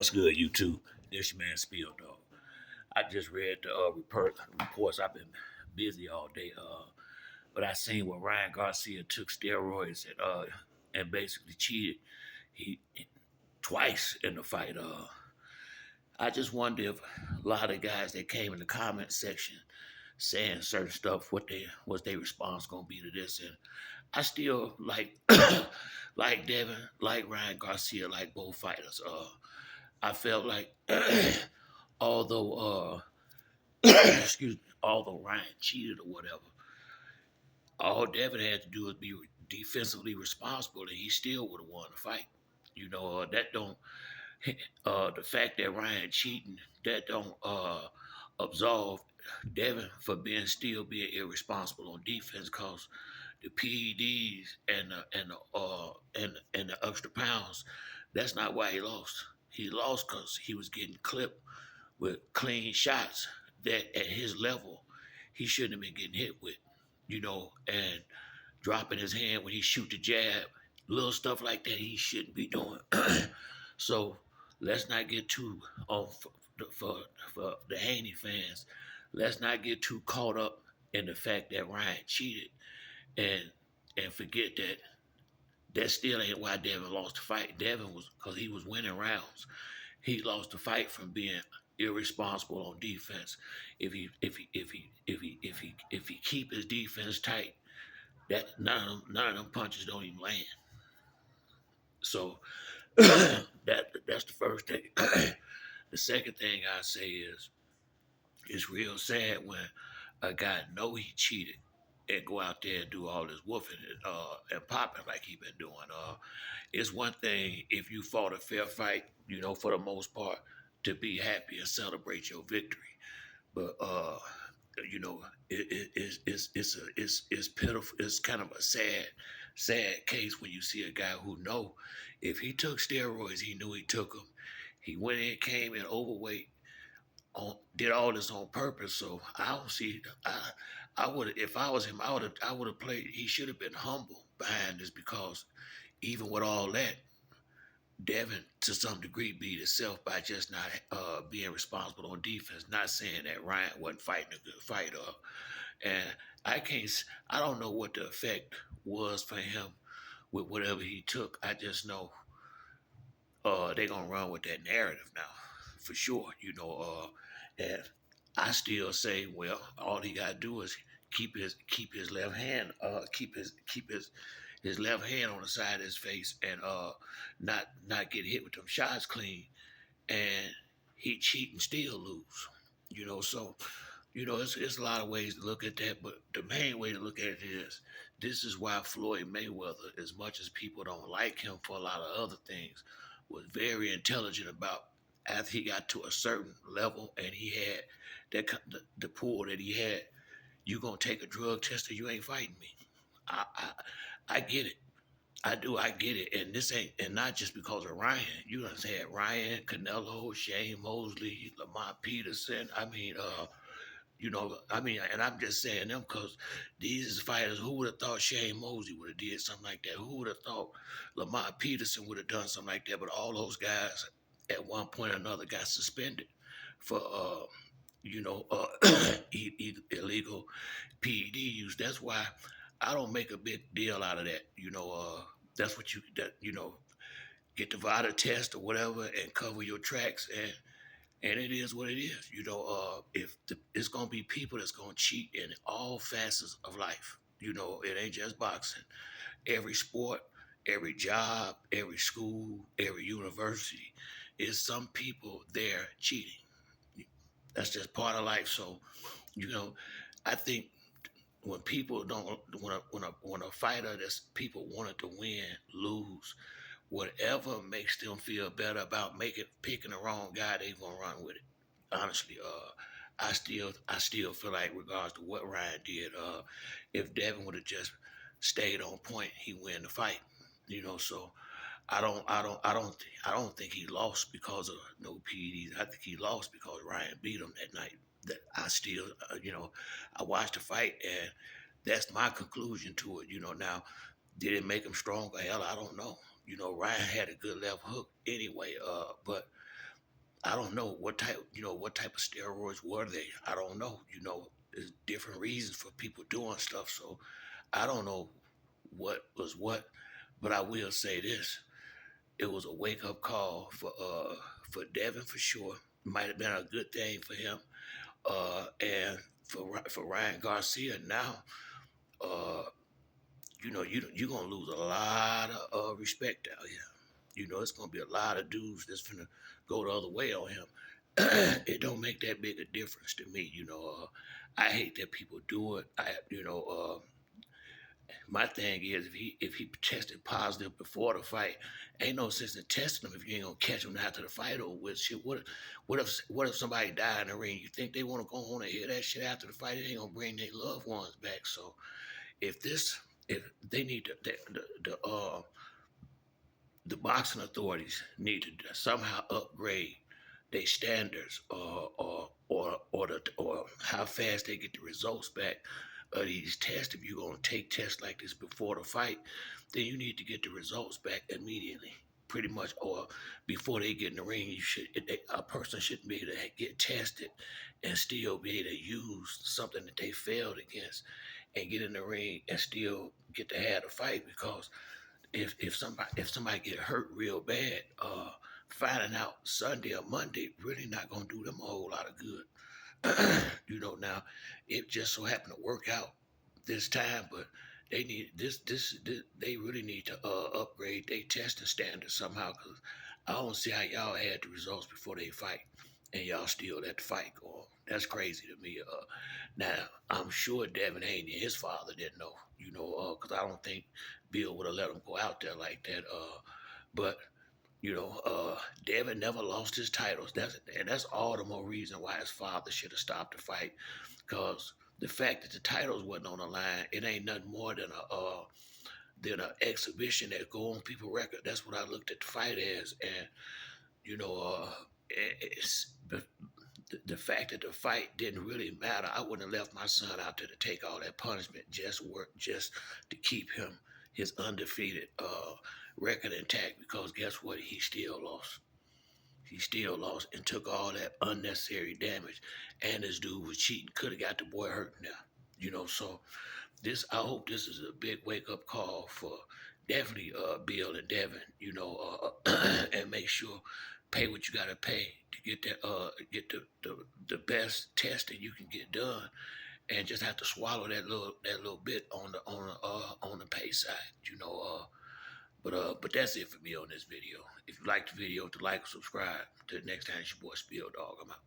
What's good, YouTube? This your man Spill Dog. I just read the reports. I've been busy all day, but I seen where Ryan Garcia took steroids and basically cheated. He twice in the fight. I just wonder if a lot of guys that came in the comment section saying certain stuff, what their response gonna be to this, and I still like like Devin, like Ryan Garcia, like both fighters. I felt like although excuse me, although Ryan cheated or whatever, all Devin had to do was be defensively responsible, and he still would have won the fight. That don't the fact that Ryan cheating that don't absolve Devin for being irresponsible on defense, cause the PEDs and the extra pounds. That's not why he lost. He lost because he was getting clipped with clean shots that at his level he shouldn't have been getting hit with, and dropping his hand when he shoot the jab, little stuff like that he shouldn't be doing. So let's not get too for for the Haney fans. Let's not get too caught up in the fact that Ryan cheated and forget that that still ain't why Devin lost the fight. Devin was because he was winning rounds. He lost the fight from being irresponsible on defense. If he keep his defense tight, that none of them punches don't even land. So that's the first thing. The second thing I say is it's real sad when a guy know he cheated and go out there and do all this woofing and popping like he been doing. It's one thing if you fought a fair fight, for the most part, to be happy and celebrate your victory. But you know, it's pitiful. It's kind of a sad case when you see a guy who know if he took steroids, he knew he took them. He went in, came in overweight, did all this on purpose. So I don't see. I would if I was him, I would have played. He should have been humble behind this because even with all that, Devin to some degree beat himself by just not being responsible on defense. Not saying that Ryan wasn't fighting a good fight, and I can't. I don't know what the effect was for him with whatever he took. I just know they're gonna run with that narrative now, for sure. And I still say, well, all he gotta do is keep his left hand, keep his left hand on the side of his face, and not get hit with them shots clean, and he cheat and still lose. So it's a lot of ways to look at that, but the main way to look at it is this is why Floyd Mayweather, as much as people don't like him for a lot of other things, was very intelligent about after he got to a certain level and he had the pull that he had. You gonna take a drug test or you ain't fighting me. I I get it. I do. I get it. And this ain't, and not just because of Ryan. You done had Ryan, Canelo, Shane Mosley, Lamont Peterson. And I'm just saying them because these is fighters. Who would have thought Shane Mosley would have did something like that? Who would have thought Lamont Peterson would have done something like that? But all those guys at one point or another got suspended for, illegal PED use. That's why I don't make a big deal out of that. That's what get the VADA test or whatever and cover your tracks, and it is what it is. It's gonna be people that's gonna cheat in all facets of life. It ain't just boxing. Every sport, every job, every school, every university, is some people there cheating. That's just part of life. So, you know, I think when people don't when a fighter that's people wanted to win lose, whatever makes them feel better about picking the wrong guy, they gonna run with it. Honestly, I still feel like regards to what Ryan did, if Devin would have just stayed on point, he win the fight. So I don't think he lost because of no PEDs. I think he lost because Ryan beat him that night. That I still, I watched the fight, and that's my conclusion to it. Now, did it make him stronger? Hell, I don't know. Ryan had a good left hook anyway. But I don't know what type of steroids were they. I don't know. There's different reasons for people doing stuff. So I don't know what was what, but I will say this: it was a wake up call for Devin for sure. Might have been a good thing for him, and for Ryan Garcia now. Uh, you're gonna lose a lot of respect out here. It's gonna be a lot of dudes that's gonna go the other way on him. It don't make that big a difference to me. I hate that people do it. My thing is if he tested positive before the fight, ain't no sense in testing him if you ain't gonna catch him after the fight over with. Shit, what if somebody die in the ring? You think they want to go on and hear that shit after the fight? It ain't gonna bring their loved ones back. So if this if they need to the boxing authorities need to somehow upgrade their standards, or how fast they get the results back of these tests. If you're gonna take tests like this before the fight, then you need to get the results back immediately, pretty much, or before they get in the ring. A person shouldn't be able to get tested and still be able to use something that they failed against and get in the ring and still get to have the fight, because if somebody get hurt real bad, finding out Sunday or Monday really not gonna do them a whole lot of good. Now it just so happened to work out this time, but they need this they really need to upgrade their testing standards somehow, because I don't see how y'all had the results before they fight and y'all still let the fight go on. That's crazy to me. Now I'm sure Devin Haney and his father didn't know, because I don't think Bill would have let him go out there like that. But Devin never lost his titles. That's all the more reason why his father should have stopped the fight, because the fact that the titles wasn't on the line, it ain't nothing more than an exhibition that go on people record. That's what I looked at the fight as, and it's the fact that the fight didn't really matter. I wouldn't have left my son out there to take all that punishment, just to keep his undefeated record intact, because guess what? He still lost. He still lost and took all that unnecessary damage. And this dude was cheating. Could have got the boy hurt now. So I hope this is a big wake up call for definitely Bill and Devin, and make sure pay what you gotta pay to get the best testing you can get done, and just have to swallow that little bit on the pay side, but that's it for me on this video. If you like the video, to like or subscribe. Till next time, it's your boy Spill Dog. I'm out.